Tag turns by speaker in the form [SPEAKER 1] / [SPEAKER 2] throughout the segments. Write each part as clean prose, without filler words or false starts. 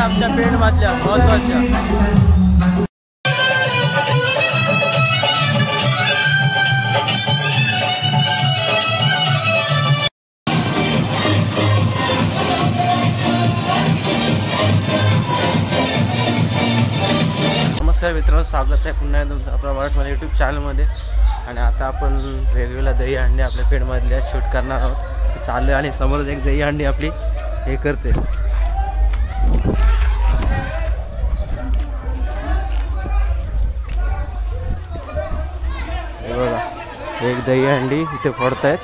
[SPEAKER 1] आमच्या पेंडमधल्या महत्त्वाच्या. नमस्कार मित्रांनो, स्वागत आहे पुन्हा तुमचं आपल्या मराठवाडा यूट्यूब चॅनलमध्ये. आणि आता आपण वेगवेगळ्या दही अंडी आपल्या पेंडमधल्या शूट करणार आहोत. चालू आहे आणि समोरच एक दही अंडी आपली हे करते. हे बघा, एक दही अंडी इथे फोडतायत.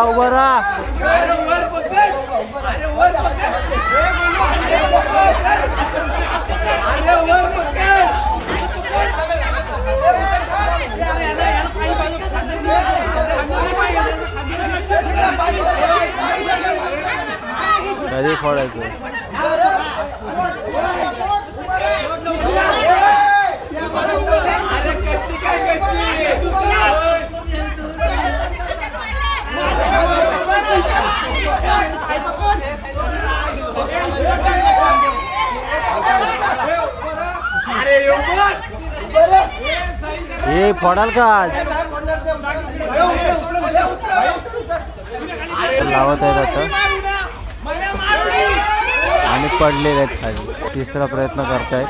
[SPEAKER 1] उभा राहा. कधी फोडायचं? हे फोडाल का आज? लावत आहेत आता आणि पडलेले आहेत खाली. तिसरा प्रयत्न करतायत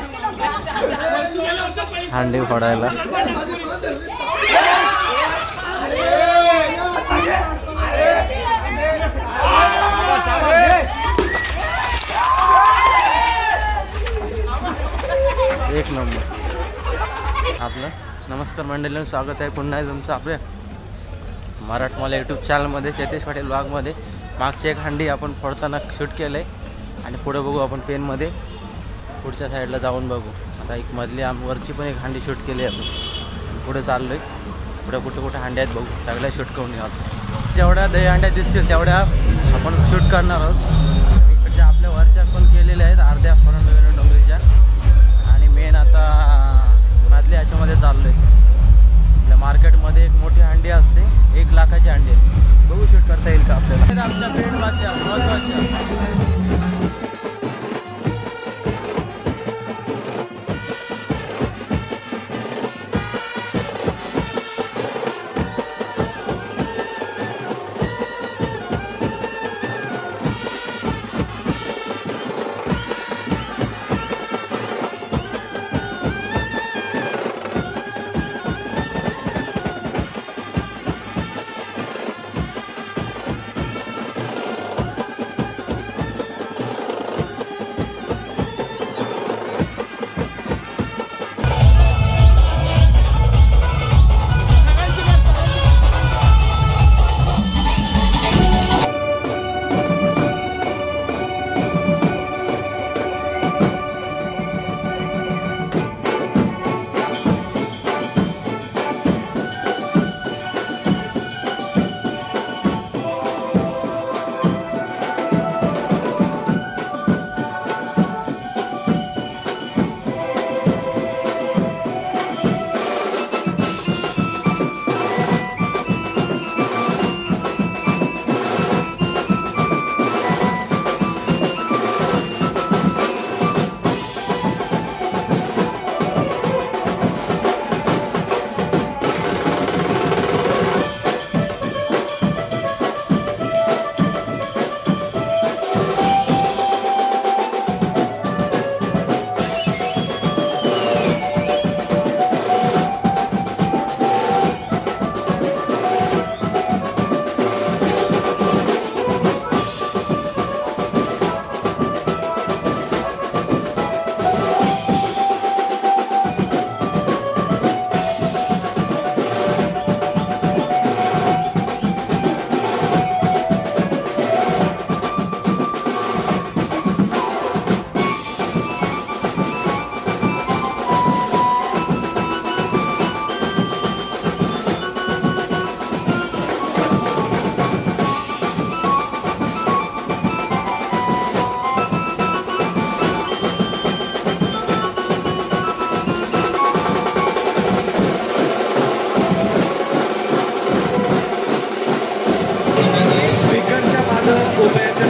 [SPEAKER 1] हांडी फोडायला. एक नंबर. आपलं नमस्कार मंडळींनो, स्वागत आहे पुन्हा तुमचं आपल्या मराठवाडा यूट्यूब चॅनलमध्ये. चेतेश पाटील ब्लॉगमध्ये. मागची एक हांडी आपण फोडताना शूट केलं आहे आणि पुढे बघू आपण पेनमध्ये पुढच्या साईडला जाऊन बघू. आता एक मधली वरची पण एक हांडी शूट केली आहे आपण. पुढे चाललो आहे. पुढे कुठे हांडी आहेत बघू, सगळ्या शूट करून घ्यायचं. जेवढ्या दही हांड्या दिसतील तेवढ्या आपण शूट करणार आहोत. इकडच्या आपल्या वरच्या पण केलेल्या आहेत अर्ध्या फरण डोंगरीच्या. आणि मेन आता मधल्या ह्याच्यामध्ये चाललो आहे. आपल्या मार्केटमध्ये एक मोठी हांडी असते, 1 लाखाची हांडी आहे. बघू शूट करता येईल का आपल्याला. आमच्या पेंडमधल्या महत्त्वाच्या.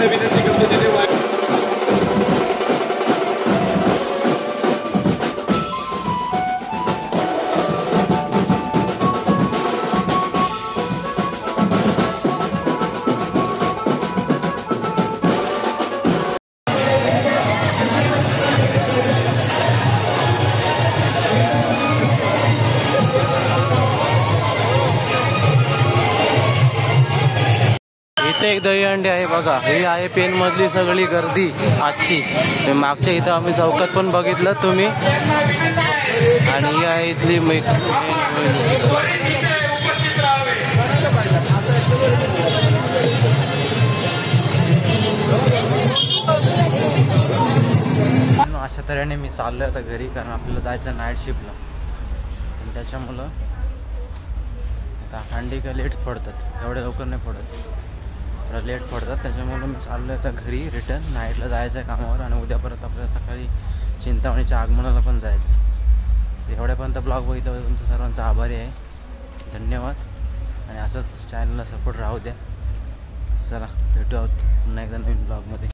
[SPEAKER 2] विनंती करतो जिथे
[SPEAKER 1] इथे एक दहीहंडी आहे बघा. ही आहे पेन मधली सगळी गर्दी आजची. मागच्या इथं आम्ही चौकात पण बघितलं तुम्ही. आणि ही आहे इथली अशा तऱ्हेने मी चाललोय आता घरी, कारण आपल्याला जायचं नाईट शिफ्टला. त्याच्यामुळं आता हंडी काय लेट पडतात, एवढ्या लवकर नाही पडत, थोडा लेट पडतात. त्याच्यामुळं मी चाललो आहे आता घरी रिटर्न. नाईटला जायचं आहे कामावर आणि उद्या परत आपल्याला सकाळी चिंतामणीच्या आगमनाला पण जायचं आहे. एवढ्यापर्यंत ब्लॉग बघितल्याबद्दल तुमचं सर्वांचा आभारी आहे. धन्यवाद. आणि असंच चॅनलला सपोर्ट राहू द्या. चला भेटू आहोत पुन्हा एकदा नवीन ब्लॉगमध्ये.